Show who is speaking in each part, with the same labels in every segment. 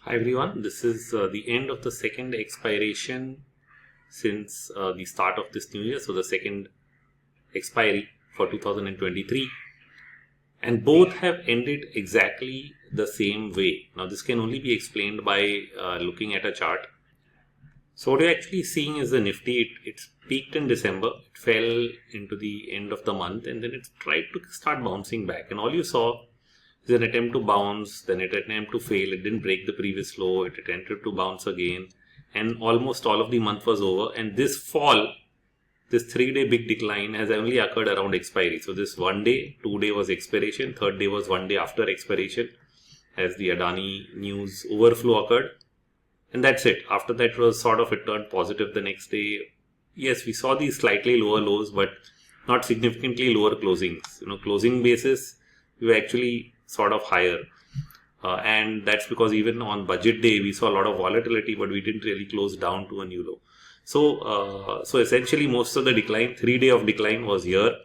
Speaker 1: Hi everyone, this is the end of the second expiration since the start of this new year. So the second expiry for 2023, and both have ended exactly the same way. Now this can only be explained by looking at a chart. So what you're actually seeing is the Nifty, it's peaked in December, it fell into the end of the month, and then it tried to start bouncing back, and all you saw is an attempt to bounce, then an attempt to fail. It didn't break the previous low, it attempted to bounce again, and almost all of the month was over. And this fall, this 3-day big decline has only occurred around expiry. So this 1 day, 2 day was expiration, third day was 1 day after expiration as the Adani news overflow occurred, and that's it. After that was sort of, it turned positive the next day. Yes, we saw these slightly lower lows, but not significantly lower closings. Closing basis, we were actually sort of higher, and that's because even on budget day we saw a lot of volatility, but we didn't really close down to a new low. So essentially most of the decline, 3 day of decline, was here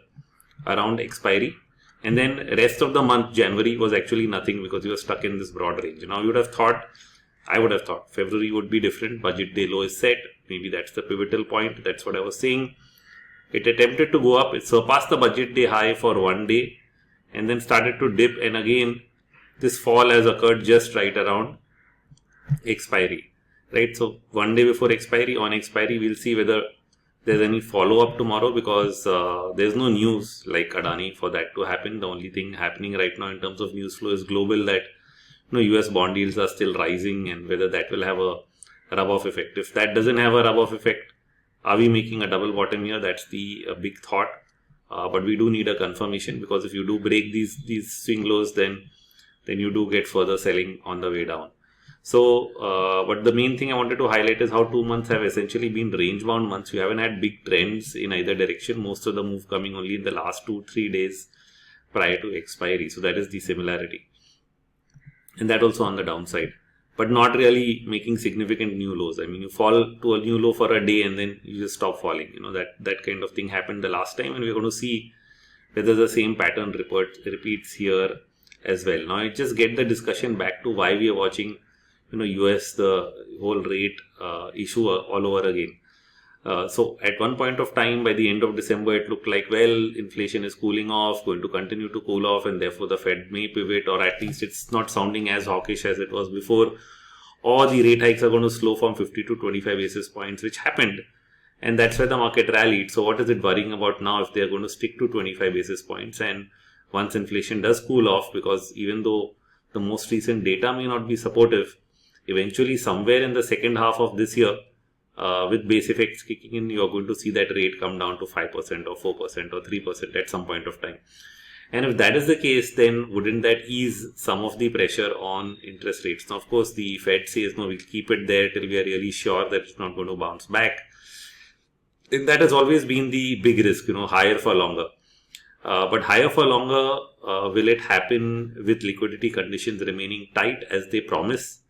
Speaker 1: around expiry, and then rest of the month January was actually nothing because we were stuck in this broad range. Now I would have thought February would be different. Budget day low is set, maybe that's the pivotal point. That's what I was saying. It attempted to go up, it surpassed the budget day high for 1 day and then started to dip, and again this fall has occurred just right around expiry, right? So 1 day before expiry, on expiry we'll see whether there's any follow-up tomorrow, because there's no news like Adani for that to happen. The only thing happening right now in terms of news flow is global, that US bond yields are still rising, and whether that will have a rub-off effect. If that doesn't have a rub-off effect, are we making a double bottom here? That's the big thought. But we do need a confirmation, because if you do break these swing lows, then you do get further selling on the way down. So, but the main thing I wanted to highlight is how 2 months have essentially been range-bound months. We haven't had big trends in either direction. Most of the move coming only in the last 2-3 days prior to expiry. So that is the similarity, and that also on the downside, but not really making significant new lows. I mean, you fall to a new low for a day and then you just stop falling. That kind of thing happened the last time, and we're going to see whether the same pattern repeats here as well. Now, I just get the discussion back to why we are watching, US, the whole rate issue all over again. So at one point of time, by the end of December, it looked like, well, inflation is cooling off, going to continue to cool off, and therefore the Fed may pivot, or at least it's not sounding as hawkish as it was before, or the rate hikes are going to slow from 50 to 25 basis points, which happened, and that's why the market rallied. So what is it worrying about now if they're going to stick to 25 basis points? And once inflation does cool off, because even though the most recent data may not be supportive, eventually somewhere in the second half of this year, with base effects kicking in, you're going to see that rate come down to 5% or 4% or 3% at some point of time. And if that is the case, then wouldn't that ease some of the pressure on interest rates? Now, of course, the Fed says, no, we'll keep it there till we are really sure that it's not going to bounce back. And that has always been the big risk, higher for longer. But higher for longer, will it happen with liquidity conditions remaining tight as they promise,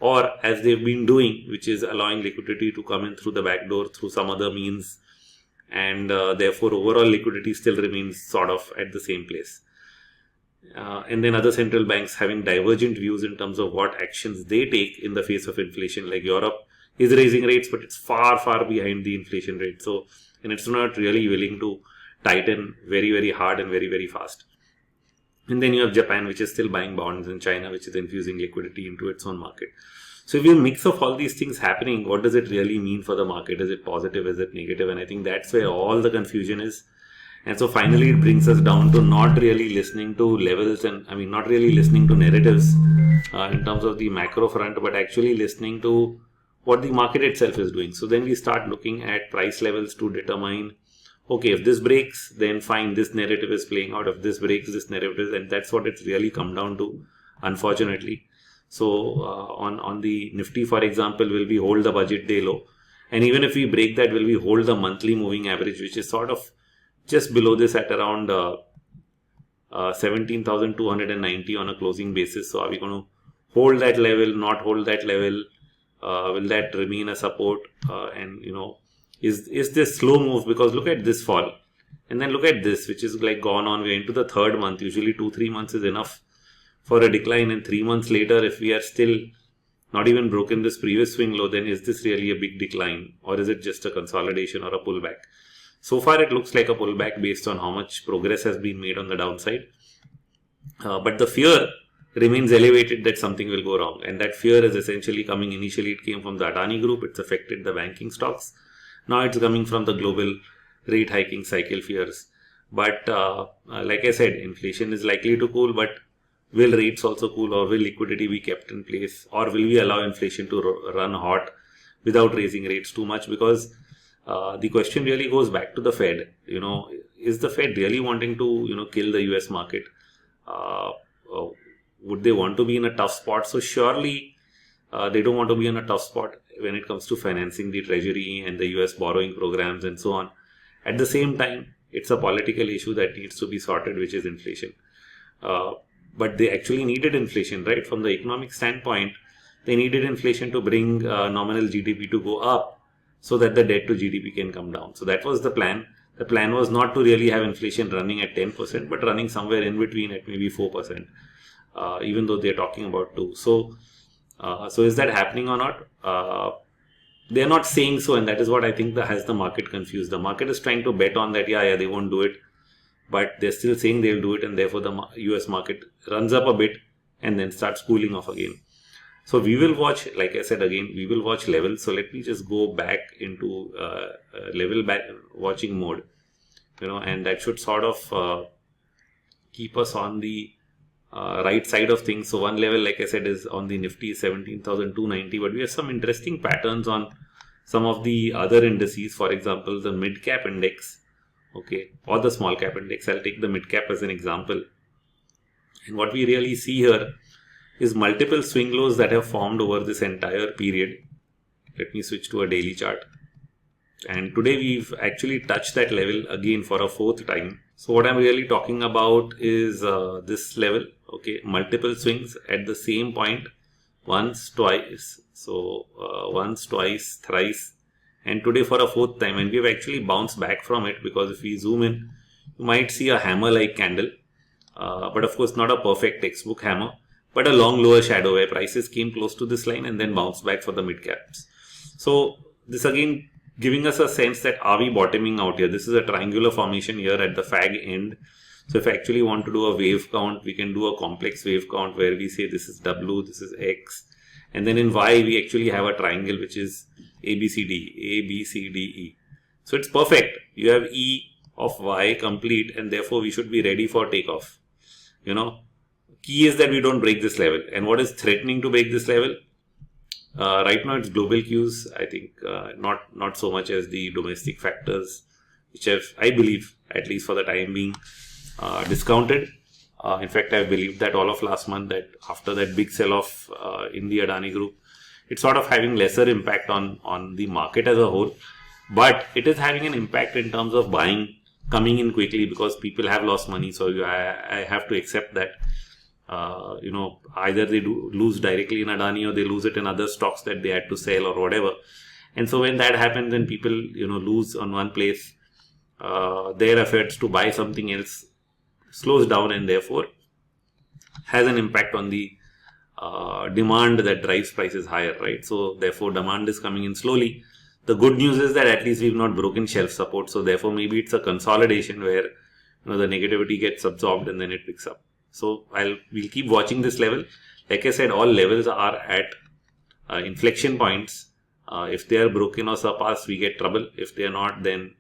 Speaker 1: or as they've been doing, which is allowing liquidity to come in through the back door through some other means, and therefore overall liquidity still remains sort of at the same place. And then other central banks having divergent views in terms of what actions they take in the face of inflation. Like Europe is raising rates, but it's far, far behind the inflation rate. So, and it's not really willing to tighten very, very hard and very, very fast. And then you have Japan, which is still buying bonds, and China, which is infusing liquidity into its own market. So if you mix of all these things happening, what does it really mean for the market? Is it positive? Is it negative? And I think that's where all the confusion is. And so finally, it brings us down to not really listening to levels, and not really listening to narratives in terms of the macro front, but actually listening to what the market itself is doing. So then we start looking at price levels to determine, okay, if this breaks, then fine, this narrative is playing out. If this breaks, this narrative is, and that's what it's really come down to, unfortunately. So on the Nifty, for example, will we hold the budget day low? And even if we break that, will we hold the monthly moving average, which is sort of just below this at around 17,290 on a closing basis? So are we going to hold that level, not hold that level? Will that remain a support? And is this slow move? Because look at this fall, and then look at this, which is like gone on. We're into the third month. Usually 2-3 months is enough for a decline, and 3 months later, if we are still not even broken this previous swing low, then is this really a big decline, or is it just a consolidation or a pullback? So far it looks like a pullback based on how much progress has been made on the downside, but the fear remains elevated that something will go wrong, and that fear is essentially coming. Initially it came from the Adani group, it's affected the banking stocks. Now it's coming from the global rate hiking cycle fears. But like I said, inflation is likely to cool, but will rates also cool, or will liquidity be kept in place, or will we allow inflation to run hot without raising rates too much? Because the question really goes back to the Fed. Is the Fed really wanting to kill the US market? Would they want to be in a tough spot? So surely they don't want to be in a tough spot when it comes to financing the treasury and the US borrowing programs and so on. At the same time, it's a political issue that needs to be sorted, which is inflation. But they actually needed inflation, right? From the economic standpoint, they needed inflation to bring nominal GDP to go up so that the debt to GDP can come down. So that was the plan. The plan was not to really have inflation running at 10%, but running somewhere in between at maybe 4%, even though they're talking about 2%. So is that happening or not? They're not saying so, and that is what I think has the market confused. The market is trying to bet on that, yeah, they won't do it, but they're still saying they'll do it, and therefore the US market runs up a bit and then starts cooling off again. So we will watch, like I said again, we will watch levels. So let me just go back into level watching mode, and that should sort of keep us on the right side of things. So one level, like I said, is on the Nifty 17,290, but we have some interesting patterns on some of the other indices. For example, the mid-cap index, okay, or the small cap index. I'll take the mid-cap as an example. And what we really see here is multiple swing lows that have formed over this entire period. Let me switch to a daily chart. And today we've actually touched that level again for a 4th time. So what I'm really talking about is this level, okay, multiple swings at the same point, once, twice. So once, twice, thrice, and today for a 4th time. And we've actually bounced back from it, because if we zoom in, you might see a hammer-like candle, but of course not a perfect textbook hammer, but a long lower shadow where prices came close to this line and then bounced back for the mid caps. So this again giving us a sense that are we bottoming out here? This is a triangular formation here at the fag end. So if I actually want to do a wave count, we can do a complex wave count where we say this is W, this is X, and then in Y we actually have a triangle which is ABCD, So it's perfect. You have E of Y complete, and therefore we should be ready for takeoff. Key is that we don't break this level. And what is threatening to break this level? Right now it's global cues, I think, not so much as the domestic factors, which have, I believe, at least for the time being, discounted. In fact, I believed that all of last month, that after that big sell-off in the Adani group, it's sort of having lesser impact on the market as a whole, but it is having an impact in terms of buying coming in quickly, because people have lost money. So I have to accept that. Either they do lose directly in Adani, or they lose it in other stocks that they had to sell or whatever. And so when that happens, then people, lose on one place, their efforts to buy something else slows down, and therefore has an impact on the demand that drives prices higher, right? So therefore demand is coming in slowly. The good news is that at least we've not broken shelf support. So therefore maybe it's a consolidation where the negativity gets absorbed and then it picks up. So we'll keep watching this level. Like I said, all levels are at inflection points. If they are broken or surpassed, we get trouble. If they are not, then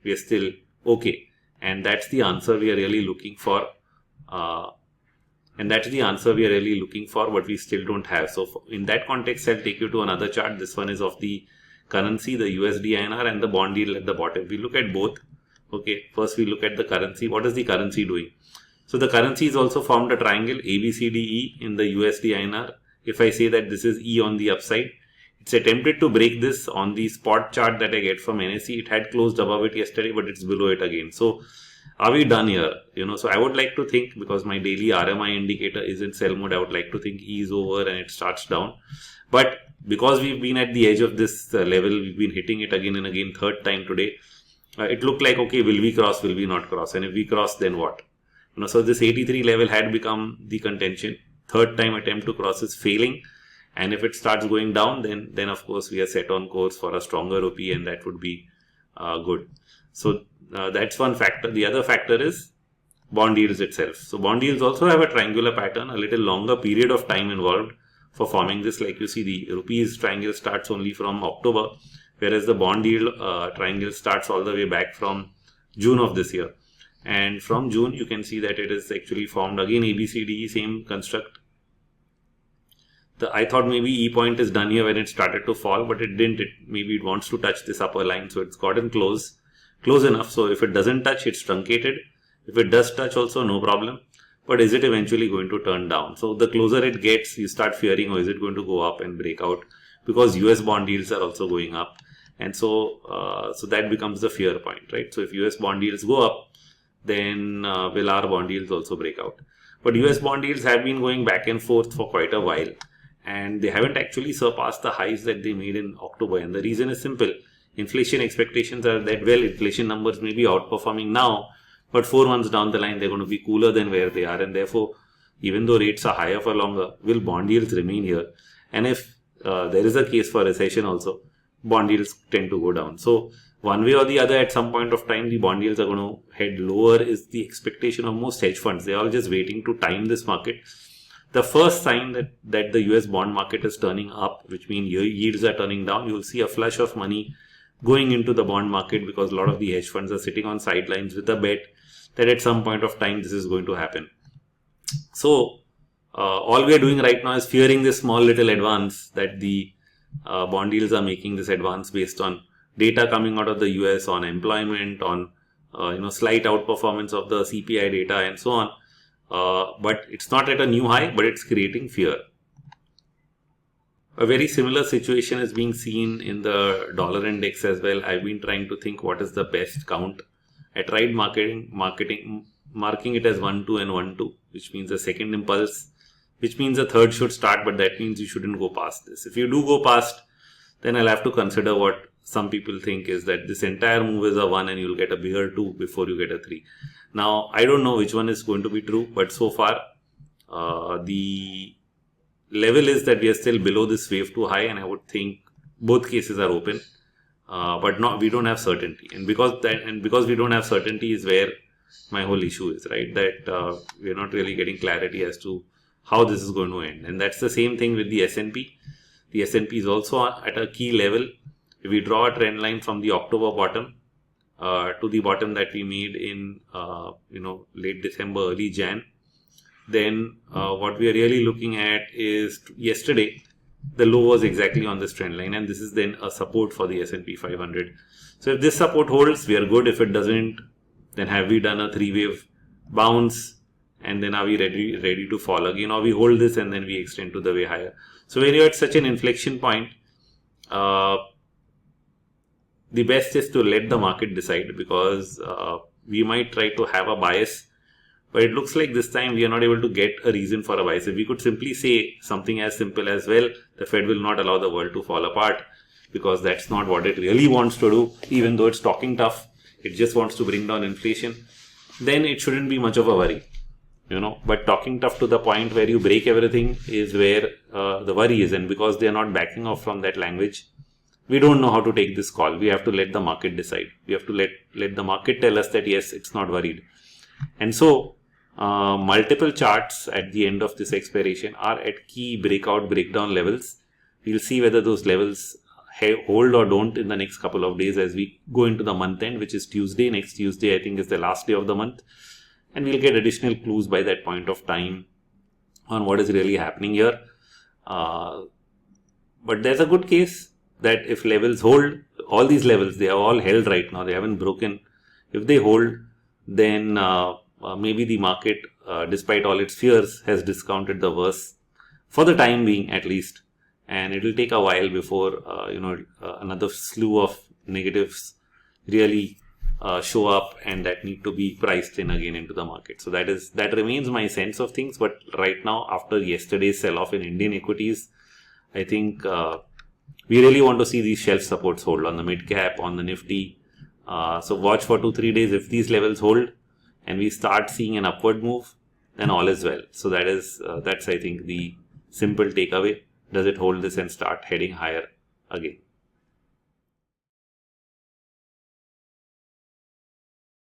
Speaker 1: we are still okay. And that's the answer we are really looking for. But we still don't have. So in that context, I'll take you to another chart. This one is of the currency, the USD INR, and the bond yield at the bottom. We look at both. Okay, first we look at the currency. What is the currency doing? So the currency is also formed a triangle ABCDE in the USD INR. If I say that this is E on the upside, it's attempted to break this on the spot chart that I get from NSE. It had closed above it yesterday, but it's below it again. So are we done here? So I would like to think, because my daily RMI indicator is in sell mode, I would like to think E is over and it starts down. But because we've been at the edge of this level, we've been hitting it again and again, 3rd time today. It looked like, okay, will we cross, will we not cross? And if we cross, then what? So this 83 level had become the contention. 3rd time attempt to cross is failing. And if it starts going down, then of course we are set on course for a stronger rupee, and that would be good. So that's one factor. The other factor is bond yields itself. So bond yields also have a triangular pattern, a little longer period of time involved for forming this. Like you see, the rupees triangle starts only from October, whereas the bond yield triangle starts all the way back from June of this year. And from June, you can see that it is actually formed again ABCD, same construct. I thought maybe E point is done here when it started to fall, but it didn't. Maybe it wants to touch this upper line, so it's gotten close enough. So if it doesn't touch, it's truncated. If it does touch also, no problem. But is it eventually going to turn down? So the closer it gets, you start fearing, is it going to go up and break out? Because US bond yields are also going up. And so that becomes the fear point, right? So if US bond yields go up, then will our bond yields also break out? But US bond yields have been going back and forth for quite a while, and they haven't actually surpassed the highs that they made in October. And the reason is simple. Inflation expectations are that, well, inflation numbers may be outperforming now, but 4 months down the line, they're going to be cooler than where they are. And therefore, even though rates are higher for longer, will bond yields remain here? And if there is a case for recession also, bond yields tend to go down. So one way or the other, at some point of time, the bond yields are going to head lower, is the expectation of most hedge funds. They're all just waiting to time this market. The first sign that the US bond market is turning up, which means yields are turning down, you'll see a flush of money going into the bond market, because a lot of the hedge funds are sitting on sidelines with a bet that at some point of time this is going to happen. So all we are doing right now is fearing this small little advance that the bond yields are making, this advance based on data coming out of the US on employment, on slight outperformance of the CPI data and so on. But it's not at a new high, but it's creating fear. A very similar situation is being seen in the dollar index as well. I've been trying to think what is the best count. I tried marking it as 1, 2 and 1, 2, which means a second impulse, which means a third should start, but that means you shouldn't go past this. If you do go past, then I'll have to consider what some people think is that this entire move is a 1 and you'll get a bigger 2 before you get a 3. Now, I don't know which one is going to be true, but so far the level is that we are still below this wave 2 high, and I would think both cases are open, but we don't have certainty. And because we don't have certainty is where my whole issue is, right? That we're not really getting clarity as to how this is going to end. And that's the same thing with the S&P. The S&P is also at a key level. If we draw a trend line from the October bottom to the bottom that we made in late December, early Jan, then what we are really looking at is yesterday the low was exactly on this trend line, and this is then a support for the S&P 500. So if this support holds, we are good. If it doesn't, then have we done a 3-wave bounce, and then are we ready to fall again, or we hold this and then we extend to the way higher? So when you're at such an inflection point, the best is to let the market decide, because we might try to have a bias, but it looks like this time we are not able to get a reason for a bias. If we could simply say something as simple as, well, the Fed will not allow the world to fall apart, because that's not what it really wants to do, even though it's talking tough, it just wants to bring down inflation, then it shouldn't be much of a worry. But talking tough to the point where you break everything is where the worry is. And because they are not backing off from that language, we don't know how to take this call. We have to let the market decide. We have to let the market tell us that yes, it's not worried. And so multiple charts at the end of this expiration are at key breakdown levels. We'll see whether those levels hold or don't in the next couple of days as we go into the month end, which is Tuesday. Next Tuesday, I think, is the last day of the month. And we'll get additional clues by that point of time on what is really happening here. But there's a good case that if levels hold, all these levels, they are all held right now, they haven't broken. If they hold, then maybe the market, despite all its fears, has discounted the worst for the time being at least. And it will take a while before another slew of negatives really show up, and that need to be priced in again into the market. So that remains my sense of things. But right now, after yesterday's sell-off in Indian equities, I think we really want to see these shelf supports hold on the mid-cap, on the Nifty. So watch for 2-3 days. If these levels hold and we start seeing an upward move, then all is well. So that's I think the simple takeaway. does it hold this and start heading higher again?